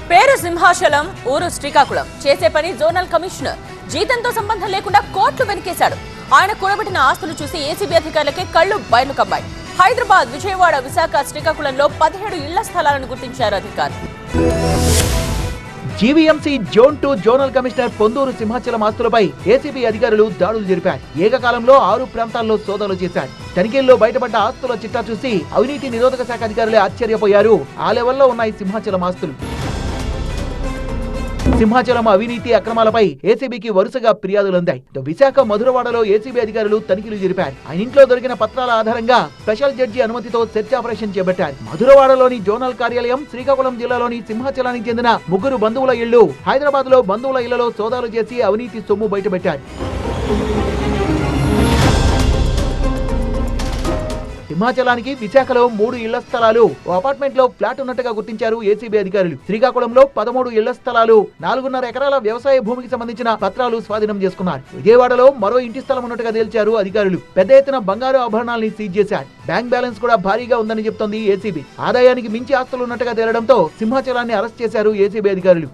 పేరు సింహాచలం, ఊరు శ్రీకాకుళం. చేసే పని జోనల్ కమిషనర్. జీతంతో సంబంధం లేకుండా కోట్లు వెనకేశాడు. ఆయన కూడబెట్టిన ఆస్తులు చూసి ఏసీబీ అధికారులకే కళ్లు బయలు కమ్మాయి. హైదరాబాద్, విజయవాడ, విశాఖ, శ్రీకాకుళంలో 17 ఇళ్ల స్థలాలను గుర్తించారు అధికారులు. GVMC zone 2 zonal commissioner Ponduru Simhachalam ఆస్తులపై ఏసీబీ అధికారులు దాడులు జరిపారు. ఏకకాలంలో 6 ప్రాంతాల్లో సోదాలు చేశారు. తనిఖీల్లో బయటపడ్డ ఆస్తుల చిట్టా చూసి అవినీతి నిరోధక శాఖ అధికారులే ఆశ్చర్యపోయారు. ఆ లెవెల్లో ఉన్నాయి సింహాచలం ఆస్తులు. సింహాచలం అవినీతి అక్రమాలపై ఏసీబీకి వరుసగా ఫిర్యాదులు అందాయి. విశాఖ మధురవాడలో ఏసీబీ అధికారులు తనిఖీలు జరిపారు. ఆయన ఇంట్లో దొరికిన పత్రాల ఆధారంగా స్పెషల్ జడ్జి అనుమతితో సెర్చ్ ఆపరేషన్ చేపట్టారు. మధురవాడలోని జోనల్ కార్యాలయం, శ్రీకాకుళం జిల్లాలోని సింహాచలానికి చెందిన 3 బంధువుల ఇళ్లు, హైదరాబాద్ లో బంధువుల ఇళ్లలో సోదాలు చేసి అవినీతి సొమ్ము బయటపెట్టారు. సింహాచలానికి విశాఖలో 3 ఇళ్ల స్థలాలు, ఓ అపార్ట్మెంట్ లో ఫ్లాట్ ఉన్నట్టుగా గుర్తించారు ఏసీబీ అధికారులు. శ్రీకాకుళంలో 13 ఇళ్ల స్థలాలు, 4.5 ఎకరాల వ్యవసాయ భూమికి సంబంధించిన పత్రాలు స్వాధీనం చేసుకున్నారు. విజయవాడలో మరో ఇంటి స్థలం ఉన్నట్టుగా తేల్చారు అధికారులు. పెద్ద ఎత్తున బంగారు ఆభరణాల్ని సీజ్ చేశారు. బ్యాంక్ బ్యాలెన్స్ కూడా భారీగా ఉందని చెప్తోంది ఏసీబీ. ఆదాయానికి మించి ఆస్తులు ఉన్నట్టుగా తేలడంతో సింహాచలాన్ని అరెస్ట్ చేశారు ఏసీబీ అధికారులు.